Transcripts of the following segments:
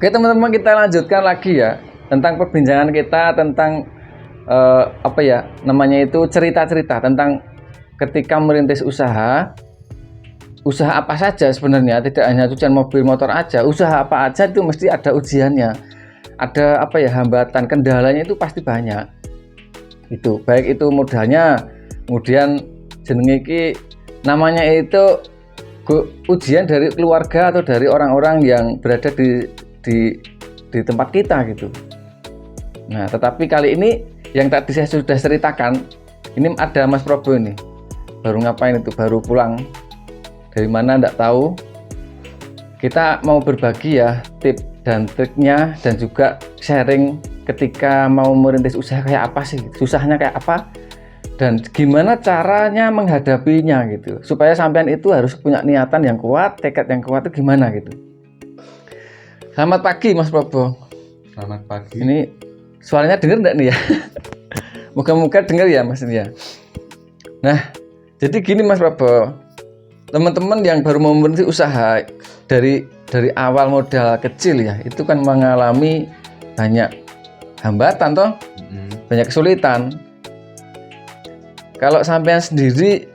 Oke teman-teman, kita lanjutkan lagi ya tentang perbincangan kita tentang apa ya namanya itu, cerita-cerita tentang ketika merintis usaha apa saja sebenarnya, tidak hanya cucian mobil motor aja, usaha apa aja itu mesti ada ujiannya, ada apa ya, hambatan, kendalanya itu pasti banyak. Itu baik itu modalnya, kemudian jenenge iki namanya itu ujian dari keluarga atau dari orang-orang yang berada di tempat kita gitu. Nah, tetapi kali ini yang tadi saya sudah ceritakan, ini ada Mas Probo ini. Baru ngapain itu? Baru pulang. Dari mana enggak tahu. Kita mau berbagi ya tip dan triknya, dan juga sharing ketika mau merintis usaha kayak apa sih, susahnya kayak apa, dan gimana caranya menghadapinya gitu. Supaya sampean itu harus punya niatan yang kuat, tekad yang kuat itu gimana gitu. Selamat pagi Mas Probo. Selamat pagi. Ini suaranya dengar enggak nih ya? Moga-moga dengar ya Mas ya. Nah, jadi gini Mas Probo. Teman-teman yang baru mau merintis usaha dari awal modal kecil ya, itu kan mengalami banyak hambatan toh, banyak kesulitan. Kalau sampean sendiri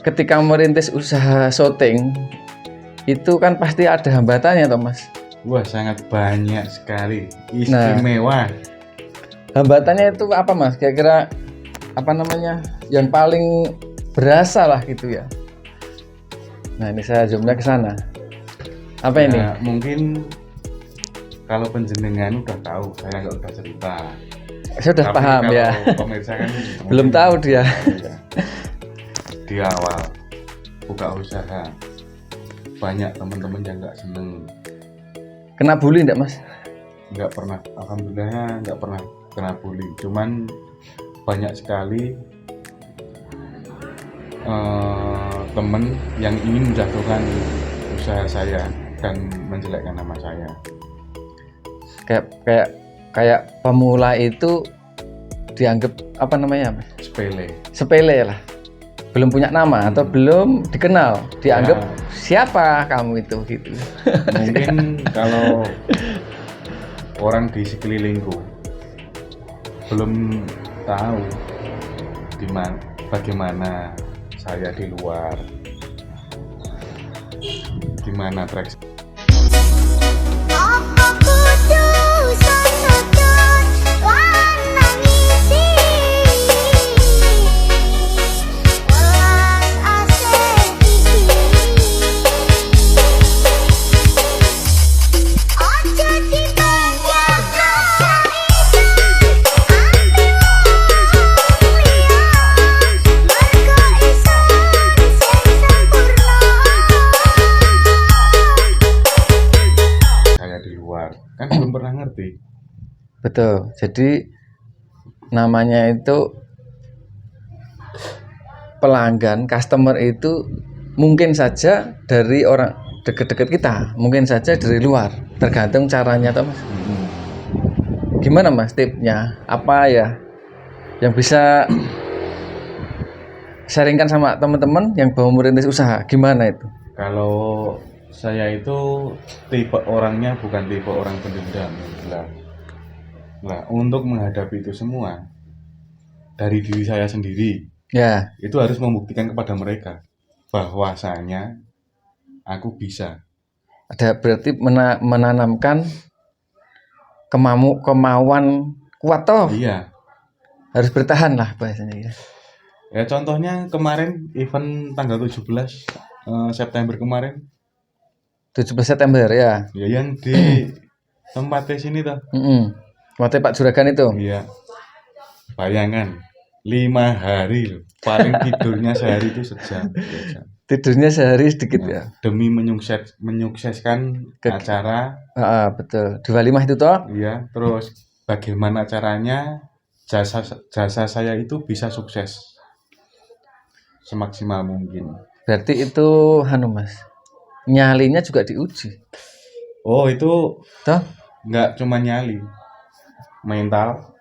ketika merintis usaha syuting itu kan pasti ada hambatannya toh Mas. Wah, sangat banyak sekali, istimewa. Nah, hambatannya itu apa Mas? Kira-kira apa namanya yang paling berasa lah gitu ya. Nah, ini saya zoomnya ke sana. Apa ini? Mungkin kalau penjenengan udah tahu, saya nggak udah cerita. Saya udah paham ya. Pemirsa kan belum tahu dia. Ya. Di awal buka usaha, banyak teman-teman yang nggak seneng. Kena bully enggak Mas? Nggak pernah, alhamdulillahnya nggak pernah kena bully. Cuman banyak sekali teman yang ingin menjatuhkan usaha saya dan menjelekkan nama saya. Kayak pemula itu dianggap apa namanya? Sepele lah. Belum punya nama atau belum dikenal, dianggap ya, siapa kamu itu gitu. Mungkin kalau orang di sekelilingku belum tahu bagaimana saya di luar, gimana track. Kan belum pernah ngerti. Betul. Jadi namanya itu pelanggan, customer itu mungkin saja dari orang dekat-dekat kita, mungkin saja dari luar, tergantung caranya toh Mas. Gimana Mas tipnya? Apa ya yang bisa sharingkan sama teman-teman yang mau merintis usaha? Gimana itu? Kalau saya itu tipe orangnya bukan tipe orang pendendam lah. Untuk menghadapi itu semua dari diri saya sendiri ya, itu harus membuktikan kepada mereka bahwasanya aku bisa. Ada berarti menanamkan kemauan kuat toh. Iya, harus bertahan lah bahasanya ya. Ya contohnya kemarin event tanggal 17 September kemarin. 17 September ya. Ya yang di tempatnya sini tuh. Tempatnya Pak Juragan itu. Iya. Bayangan 5 hari loh. Paling tidurnya sehari itu sejam. Tidurnya sehari sedikit ya. Demi menyukseskan acara. Betul. 25 itu toh? Iya. Terus bagaimana caranya jasa saya itu bisa sukses semaksimal mungkin. Berarti itu Mas. Nyalinya juga diuji. Oh itu toh? Nggak cuma nyali, mental.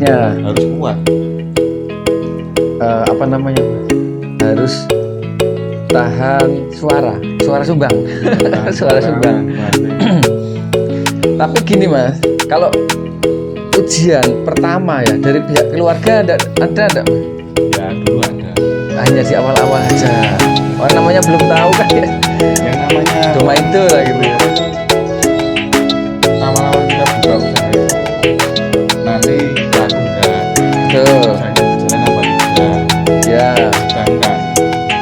Ya, harus kuat. apa namanya, Mas? Harus tahan suara sumbang. Suara sumbang. Tapi gini Mas, kalau ujian pertama ya dari pihak keluarga ada enggak Mas? Ya dulu ada. Hanya di awal-awal aja. Orang namanya belum tahu kan ya. Yang namanya Cuma itu lah gitu ya. awal-awal kita buka usaha itu nanti laku enggak, Betul. usahanya berjalan apa tidak. Ya, Sedangkan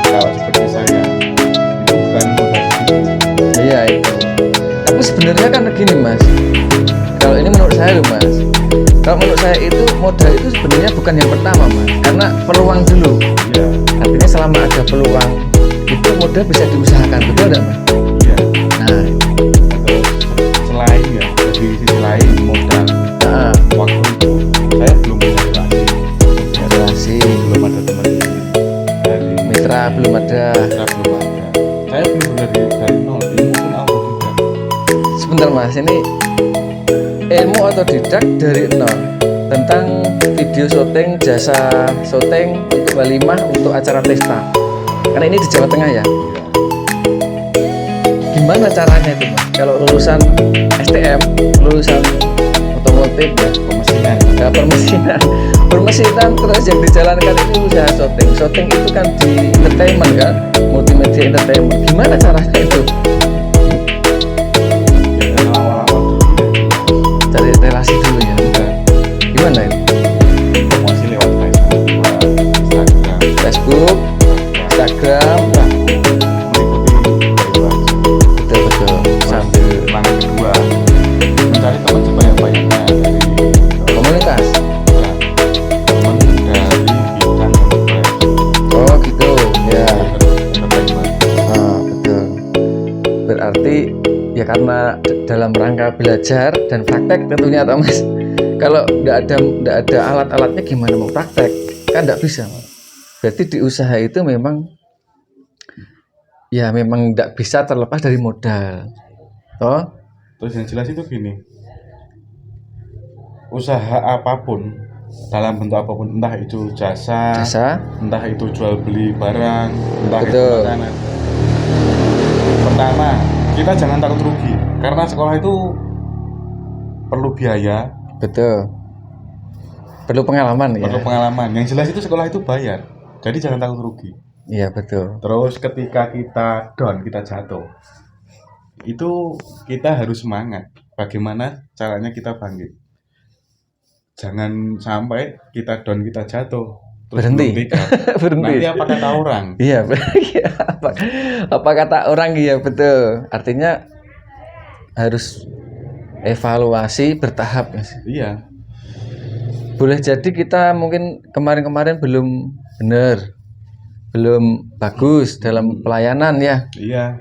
kalau seperti saya itu bukan modal sedikit. iya itu. Tapi sebenarnya kan gini Mas. Kalau ini menurut saya loh Mas. Kalau menurut saya itu modal itu sebenarnya bukan yang pertama Mas. Karena peluang dulu. Iya, Artinya selama ada peluang itu modal bisa diusahakan, betul nggak Mas? iya. Nah, Atau selain ya dari sisi lain modal, nah, waktu itu saya belum punya relasi, relasi, belum ada teman dari mitra belum ada. kita belum ada. Saya benar-benar dari nol, ilmu pun autodidak. Sebentar Mas, ini ilmu otodidak dari nol tentang video syuting, jasa syuting untuk walimah, untuk acara pesta. Karena ini di Jawa Tengah ya. Gimana caranya itu Mas? Kalau lulusan STM, lulusan otomotif ya, Pemesinan. ya permesinan terus yang dijalankan ini usaha syuting. Syuting itu kan di entertainment kan, multimedia entertainment. Gimana caranya itu? Ya kan awal-awal dulu Cari relasi dulu ya. Gimana itu? promosi lewat Facebook, Facebook, Instagram, mengikuti itu aja. betul sambil Langkah kedua mencari teman sebanyak-banyaknya dari komunitas. ya, teman dari bidang enterprise, Oh gitu ya. entertainment. Betul. Berarti ya karena dalam rangka belajar dan praktek tentunya atau Mas. Kalau nggak ada alat-alatnya gimana mau praktek? Kan nggak bisa Mas. Berarti di usaha itu memang nggak bisa terlepas dari modal. Toh? Terus yang jelas itu gini, usaha apapun dalam bentuk apapun, entah itu jasa, entah itu jual beli barang, entah itu Betul. makanan. Pertama, kita jangan takut rugi karena sekolah itu perlu biaya, Betul. Perlu pengalaman ya. perlu pengalaman. Yang jelas itu sekolah itu bayar, jadi jangan takut rugi. Iya betul. Terus ketika kita down, kita jatuh, itu kita harus semangat. Bagaimana caranya kita bangkit? Jangan sampai kita down, kita jatuh, terus Berhenti. belum tikar. Berhenti. Nanti apa kata orang? Iya, iya. Apa kata orang, iya betul. Artinya harus evaluasi bertahap Mas. Iya, Boleh jadi kita mungkin kemarin-kemarin belum benar, belum bagus dalam pelayanan ya. iya,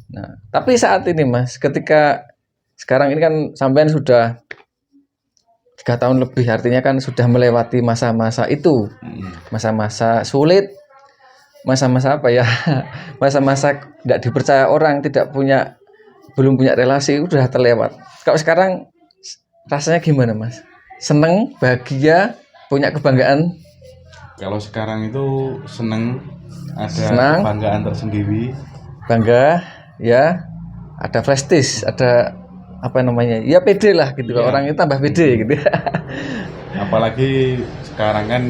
Nah, tapi saat ini Mas, ketika sekarang ini kan sampean sudah 3 tahun lebih, artinya kan sudah melewati masa-masa itu, masa-masa sulit, masa-masa apa ya, masa-masa tidak dipercaya orang, belum punya relasi, udah terlewat. Kalau sekarang rasanya gimana Mas? Seneng, bahagia, punya kebanggaan? Kalau sekarang itu seneng, ada Senang. kebanggaan tersendiri. Bangga ya, ada prestis, ada apa namanya ya, pede lah gitu. Iya. Orang itu tambah pede gitu. Apalagi sekarang kan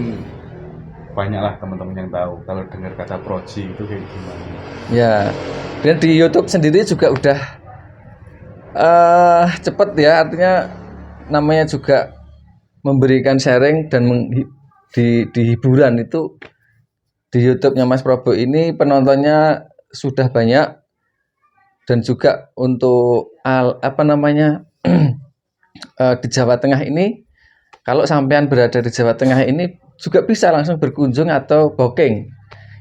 banyaklah teman-teman yang tahu kalau dengar kata proji itu kayak gimana. Ya, dan di YouTube sendiri juga udah cepet ya, artinya namanya juga memberikan sharing dan di hiburan itu. Di YouTube-nya Mas Probo ini penontonnya sudah banyak, dan juga untuk di Jawa Tengah ini, kalau sampean berada di Jawa Tengah ini juga bisa langsung berkunjung atau booking.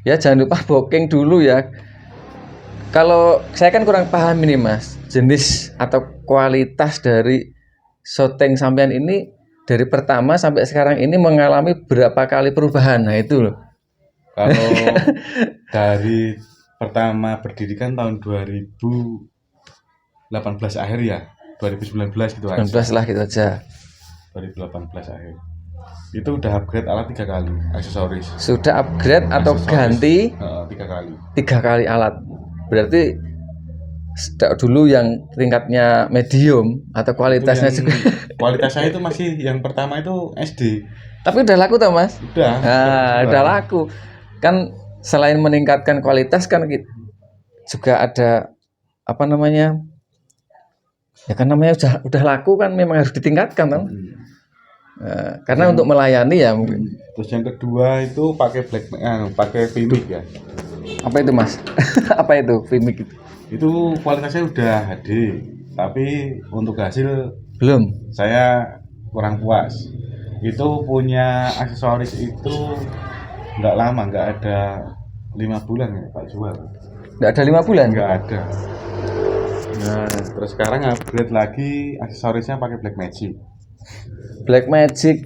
Ya jangan lupa booking dulu ya. Kalau saya kan kurang paham ini Mas, jenis atau kualitas dari syuting sampean ini dari pertama sampai sekarang ini mengalami berapa kali perubahan. Nah itu loh. Kalau dari pertama berdirikan tahun 2018 akhir ya, 2019 gitu aja. 19 lah gitu aja. 2018 akhir. Itu udah upgrade alat 3 kali aksesoris. Sudah upgrade atau Aksesoris, ganti 3 kali. 3 kali alat. Berarti sejak dulu yang tingkatnya medium atau kualitasnya Itu juga. yang kualitasnya itu masih yang pertama itu SD. Tapi udah laku toh Mas? Udah. Udah laku. Kan selain meningkatkan kualitas kan juga ada apa namanya? Ya kan namanya udah laku kan memang harus ditingkatkan kan? Karena untuk melayani ya mungkin. Terus yang kedua itu pakai pakai Vimic ya. Apa itu Mas? Apa itu Vimic itu? Itu kualitasnya udah HD, tapi untuk hasil Belum. saya kurang puas. Itu punya aksesoris itu nggak lama, nggak ada 5 bulan ya Pak jual. Nggak ada 5 bulan? Nggak ada. Nah, terus sekarang upgrade lagi aksesorisnya pakai Blackmagic. Blackmagic.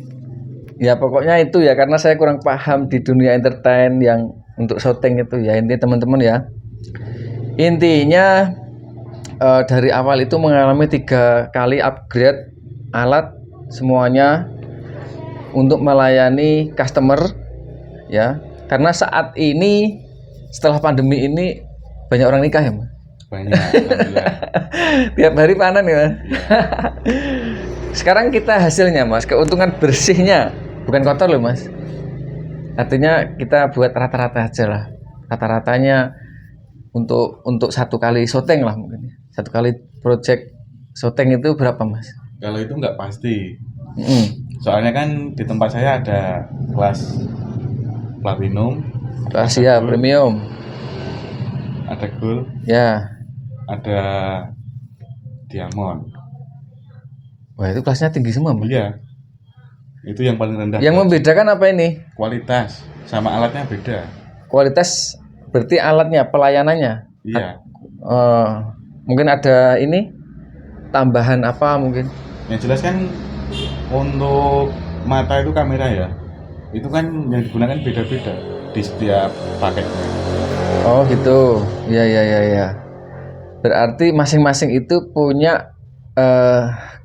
Ya pokoknya itu ya karena saya kurang paham di dunia entertain yang untuk syuting itu ya intinya teman-teman ya. Intinya dari awal itu mengalami 3 kali upgrade alat semuanya untuk melayani customer ya. Karena saat ini setelah pandemi ini banyak orang nikah ya Mas? Banyak, alhamdulillah. Tiap hari panen ya Mas? Sekarang kita hasilnya Mas, keuntungan bersihnya bukan kotor loh Mas. Artinya kita buat rata-rata aja lah. Rata-ratanya untuk 1 kali syuting lah mungkin. 1 kali project syuting itu berapa Mas? Kalau itu nggak pasti. Soalnya kan di tempat saya ada kelas platinum, Asia premium. ada gold, Ya. ada diamond. Wah, itu kelasnya tinggi semua Mas. Iya. Itu yang paling rendah. Yang membedakan apa ini? Kualitas sama alatnya beda. Kualitas berarti alatnya, pelayanannya. Iya. Mungkin ada ini tambahan apa mungkin? Yang jelas kan untuk mata itu kamera ya. Itu kan yang digunakan beda-beda di setiap paketnya. Oh gitu. Ya. Berarti masing-masing itu punya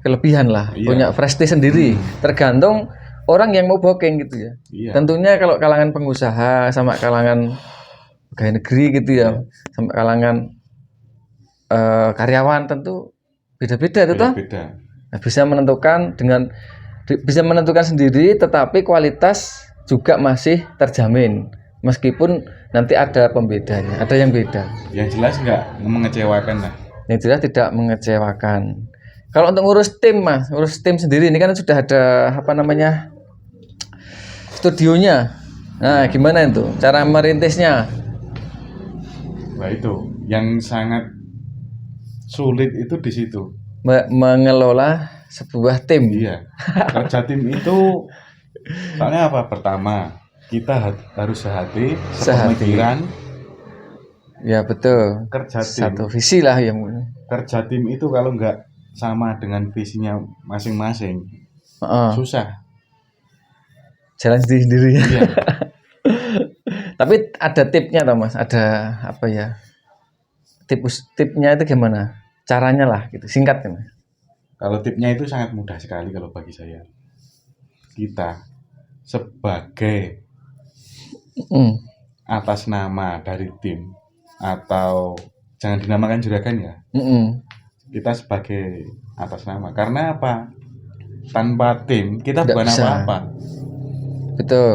kelebihan lah, Iya. punya prestis sendiri. Tergantung orang yang mau booking gitu ya. Iya. Tentunya kalau kalangan pengusaha sama kalangan pegawai negeri gitu ya, sama kalangan karyawan tentu beda-beda itu toh. Beda-beda. Nah, bisa menentukan sendiri, tetapi kualitas juga masih terjamin meskipun nanti ada pembedanya, ada yang beda. Yang jelas nggak mengecewakan lah. Yang jelas tidak mengecewakan. Kalau untuk ngurus tim Mas, ngurus tim sendiri ini kan sudah ada apa namanya studionya. Nah, gimana itu cara merintisnya? Nah itu yang sangat sulit itu di situ. Mengelola sebuah tim. Iya. Kerja tim itu soalnya apa? Pertama, kita harus sehati, sepemikiran. Ya betul. Kerja tim. Satu visi lah yang Kerja tim itu kalau nggak sama dengan visinya masing-masing, susah. Jalan sendiri-sendiri. Iya. Tapi ada tipnya toh Mas, ada apa ya? Tipnya itu gimana? Caranya lah gitu, singkat ya Mas. Kalau tipnya itu sangat mudah sekali kalau bagi saya. Kita sebagai atas nama dari tim atau jangan dinamakan juragan ya. Kita sebagai atas nama. Karena apa? Tanpa tim kita tidak bukan bisa. apa-apa. Betul.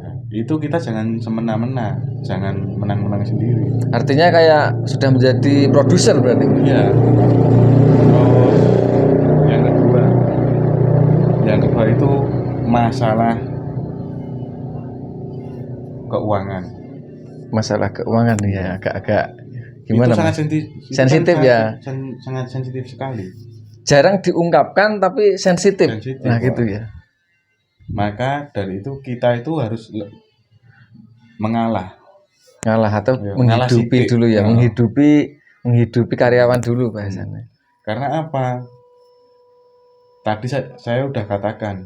Nah, itu kita jangan semena-mena, jangan menang-menang sendiri. Artinya kayak sudah menjadi produser berarti. Iya. Yang kedua itu masalah keuangan. Masalah keuangan ya agak-agak gimana? Itu sangat sensitif ya. Sangat sensitif sekali. Jarang diungkapkan tapi sensitif. Nah gitu ya. Maka dari itu kita itu harus ngalah atau ya, menghidupi dulu ya, menghidupi karyawan dulu bahasanya. Karena apa? Tadi saya udah katakan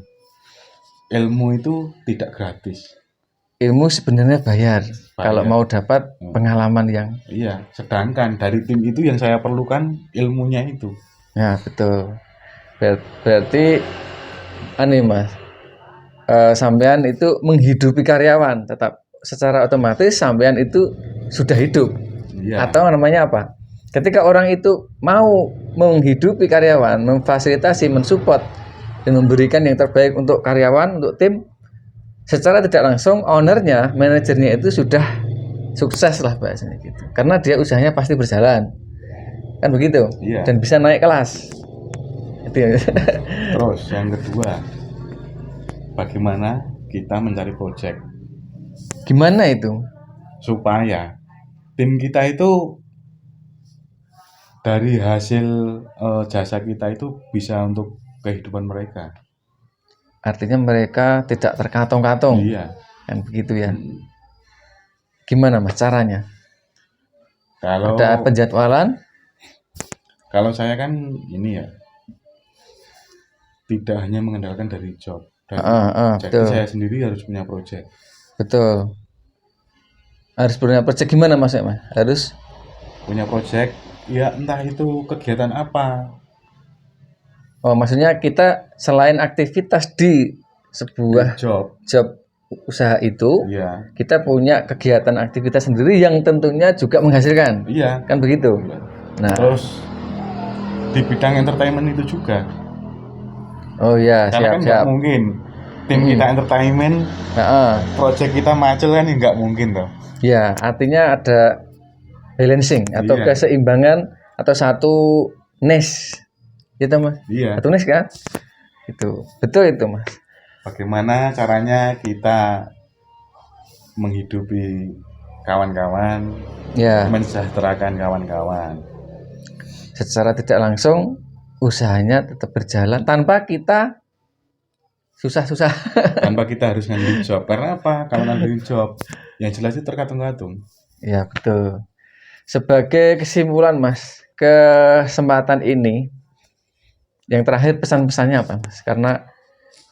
ilmu itu tidak gratis. Ilmu sebenarnya bayar. Kalau mau dapat pengalaman yang. Iya. Sedangkan dari tim itu yang saya perlukan ilmunya itu. Ya betul. Berarti Mas. sampean itu menghidupi karyawan, tetap secara otomatis sampean itu sudah hidup. Iya. Atau namanya apa? Ketika orang itu mau menghidupi karyawan, memfasilitasi, mensupport dan memberikan yang terbaik untuk karyawan, untuk tim, secara tidak langsung ownernya, manajernya itu sudah sukses lah bahasanya gitu. Karena dia usahanya pasti berjalan. Kan begitu? Iya. Dan bisa naik kelas. Itu ya. Terus yang kedua, bagaimana kita mencari project Gimana itu? supaya tim kita itu dari hasil jasa kita itu bisa untuk kehidupan mereka. Artinya mereka tidak terkantong-kantong. Iya. Kan begitu ya. Hmm. Gimana Mas caranya? Kalau Ada penjadwalan? kalau saya kan ini ya, tidak hanya mengandalkan dari job. Jadi Betul. saya sendiri harus punya project. Betul. Harus punya project gimana Mas? Harus Punya project, ya entah itu kegiatan apa. maksudnya kita selain aktivitas di sebuah Job. job usaha itu, Iya. kita punya kegiatan aktivitas sendiri yang tentunya juga menghasilkan. Iya. Kan begitu. Nah, Terus di bidang entertainment itu juga. oh ya, Karena kan siap. nggak mungkin tim kita entertainment, project kita macul kan nggak mungkin toh. Ya, artinya ada balancing atau Iya. keseimbangan atau satu niche. Gitu Mas. Iya. Satu niche kan? Itu. Betul itu Mas. Bagaimana caranya kita menghidupi kawan-kawan, Ya, mensejahterakan kawan-kawan. secara tidak langsung usahanya tetap berjalan tanpa kita susah-susah. Tanpa kita harus ngambil job. Karena apa? Kalau ngambil job, yang jelas itu terkatung-katung. Ya, betul. Sebagai kesimpulan Mas, kesempatan ini yang terakhir pesan-pesannya apa Mas? Karena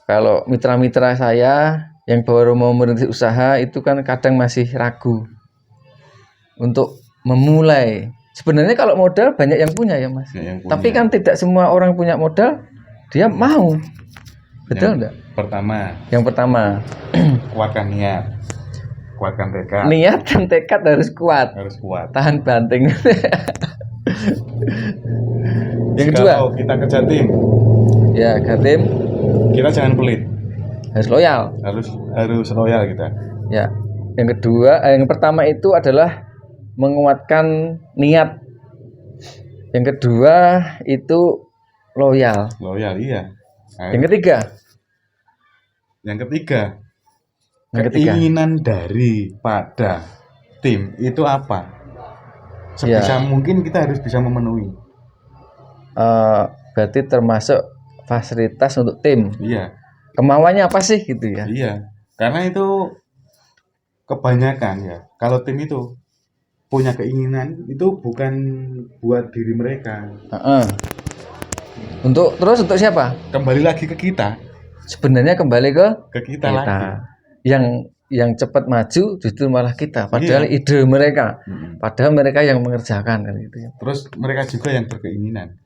kalau mitra-mitra saya yang baru mau merintis usaha itu kan kadang masih ragu untuk memulai. Sebenarnya kalau modal banyak yang punya ya Mas. Ya, yang punya. Tapi kan tidak semua orang punya modal, dia mau. Betul enggak? Yang pertama, Kuatkan niat, kuatkan tekad. niat dan tekad harus kuat. Harus kuat. Tahan banting. Yang kedua, Kalau kita kerja tim, ya Gatim kita jangan pelit. harus loyal. Harus loyal kita. Ya. Yang kedua, yang pertama itu adalah menguatkan niat. Yang kedua itu loyal. Loyal, iya. Nah, Yang ketiga, keinginan daripada tim itu apa? Sebisa mungkin kita harus bisa memenuhi. berarti termasuk fasilitas untuk tim. Iya. Kemauannya apa sih gitu ya? Iya. Karena itu kebanyakan ya. Kalau tim itu punya keinginan itu bukan buat diri mereka. Untuk siapa? Kembali lagi ke kita. Sebenarnya kembali ke Kita lagi. Yang cepat maju justru malah kita. Padahal ide mereka. Padahal mereka yang mengerjakan kan gitu ya. Terus mereka juga yang berkeinginan.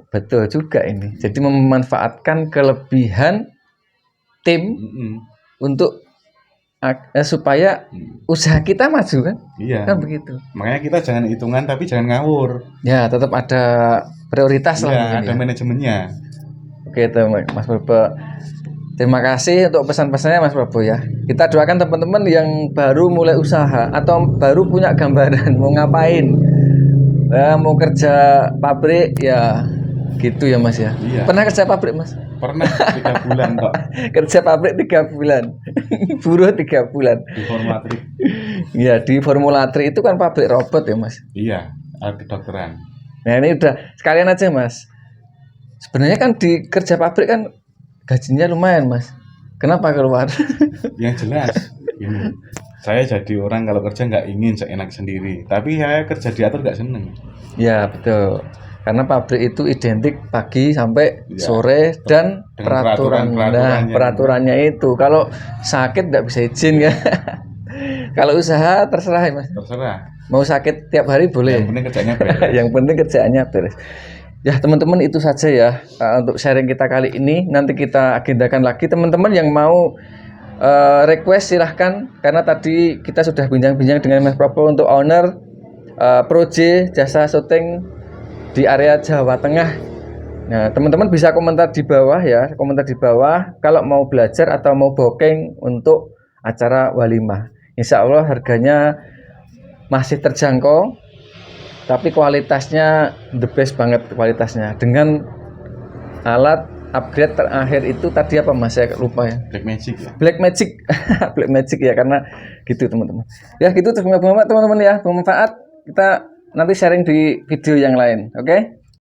Betul juga ini. Jadi memanfaatkan kelebihan tim untuk supaya usaha kita maju kan? Iya. Kan begitu. Makanya kita jangan hitungan tapi jangan ngawur. Ya, tetap ada prioritas lah mungkin ada ya. manajemennya. Oke, itu Mas Bobo. Terima kasih untuk pesan-pesannya Mas Bobo ya. Kita doakan teman-teman yang baru mulai usaha atau baru punya gambaran mau ngapain. Mau kerja pabrik ya gitu ya Mas ya. Iya. Pernah kerja pabrik Mas? Pernah 3 bulan kok. Kerja pabrik 3 bulan. Buruh 3 bulan. Di Formatrik. Ya, di Formulatri itu kan pabrik robot ya Mas. Iya, kedokteran. Nah, ini udah sekalian aja Mas. Sebenarnya kan di kerja pabrik kan gajinya lumayan Mas. Kenapa keluar? Yang jelas ini. Saya jadi orang kalau kerja nggak ingin seenak sendiri. Tapi saya kerja diatur nggak seneng. Ya, betul. Karena pabrik itu identik pagi sampai sore dan peraturannya itu. Kalau sakit nggak bisa izin ya. Kalau usaha terserah ya Mas. Terserah. Mau sakit tiap hari boleh. Yang penting kerjanya beres. Yang penting kerjaannya beres. Ya teman-teman, itu saja ya untuk sharing kita kali ini. Nanti kita agendakan lagi. Teman-teman yang mau request silahkan, karena tadi kita sudah bincang-bincang dengan Mas Propo untuk owner Proje jasa syuting di area Jawa Tengah. Nah teman-teman bisa komentar di bawah ya, komentar di bawah kalau mau belajar atau mau booking untuk acara walimah. Insya Allah harganya masih terjangkau, tapi kualitasnya the best banget kualitasnya, dengan alat upgrade terakhir itu tadi apa Mas, saya lupa ya. Blackmagic ya. Blackmagic. Blackmagic ya, karena gitu teman-teman. Ya gitu teman-teman ya, bermanfaat. Kita nanti sharing di video yang lain. Oke?